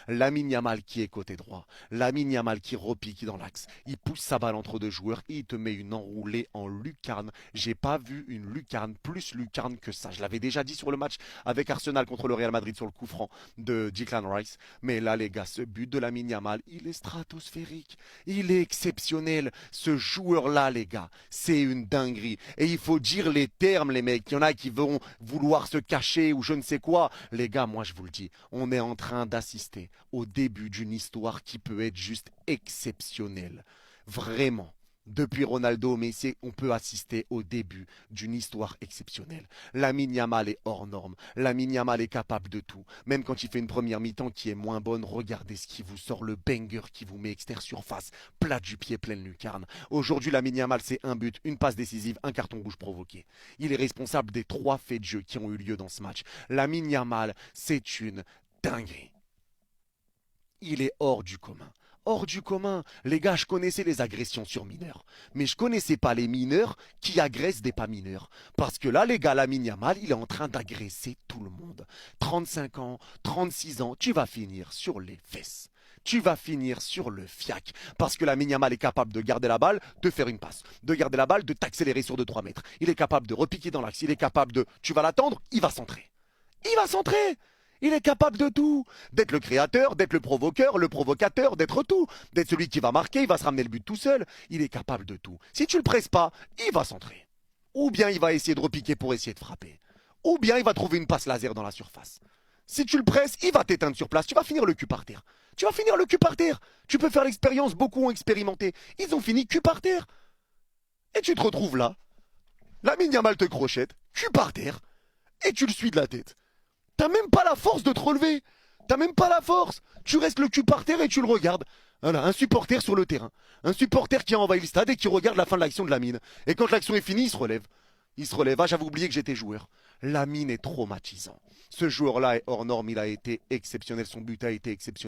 Lamine Yamal qui est côté droit. Lamine Yamal qui repique dans l'axe. Il pousse sa balle entre deux joueurs et il te met une enroulée en lucarne. J'ai pas vu une lucarne plus lucarne que ça. Je l'avais déjà dit sur le match avec Arsenal contre le Real Madrid sur le coup franc de Declan Rice. Mais là, les gars, ce but de Lamine Yamal, il est stratosphérique. Il est exceptionnel. Ce joueur-là, les gars, c'est une dinguerie. Et il faut dire les termes, les mecs. Il y en a qui vont vouloir se cacher ou je ne sais quoi. Les gars, moi, je vous le dis, on est en train d'assister au début d'une histoire qui peut être juste exceptionnelle. Vraiment. Depuis Ronaldo, Messi, on peut assister au début d'une histoire exceptionnelle. Lamine Yamal est hors norme. Lamine Yamal est capable de tout. Même quand il fait une première mi-temps qui est moins bonne, regardez ce qui vous sort, le banger qui vous met extérieur surface, plat du pied, pleine lucarne. Aujourd'hui, Lamine Yamal, c'est un but, une passe décisive, un carton rouge provoqué. Il est responsable des 3 faits de jeu qui ont eu lieu dans ce match. Lamine Yamal, c'est une dinguerie. Il est hors du commun. Hors du commun. Les gars, je connaissais les agressions sur mineurs. Mais je connaissais pas les mineurs qui agressent des pas mineurs. Parce que là, les gars, Lamine Yamal, il est en train d'agresser tout le monde. 35 ans, 36 ans, tu vas finir sur les fesses. Tu vas finir sur le fiac. Parce que Lamine Yamal est capable de garder la balle, de faire une passe. De garder la balle, de t'accélérer sur 2-3 mètres. Il est capable de repiquer dans l'axe. Il est capable de... Tu vas l'attendre, il va centrer. Il va centrer. Il est capable de tout. D'être le créateur, d'être le provocateur, d'être tout. D'être celui qui va marquer, il va se ramener le but tout seul. Il est capable de tout. Si tu le presses pas, il va centrer. Ou bien il va essayer de repiquer pour essayer de frapper. Ou bien il va trouver une passe laser dans la surface. Si tu le presses, il va t'éteindre sur place. Tu vas finir le cul par terre. Tu vas finir le cul par terre. Tu peux faire l'expérience, beaucoup ont expérimenté. Ils ont fini cul par terre. Et tu te retrouves là. Lamine Yamal te crochette, cul par terre. Et tu le suis de la tête. T'as même pas la force de te relever. T'as même pas la force. Tu restes le cul par terre et tu le regardes. Voilà, un supporter sur le terrain. Un supporter qui a envahi le stade et qui regarde la fin de l'action de Lamine. Et quand l'action est finie, il se relève. Il se relève. Ah, j'avais oublié que j'étais joueur. Lamine est traumatisant. Ce joueur-là est hors norme. Il a été exceptionnel. Son but a été exceptionnel.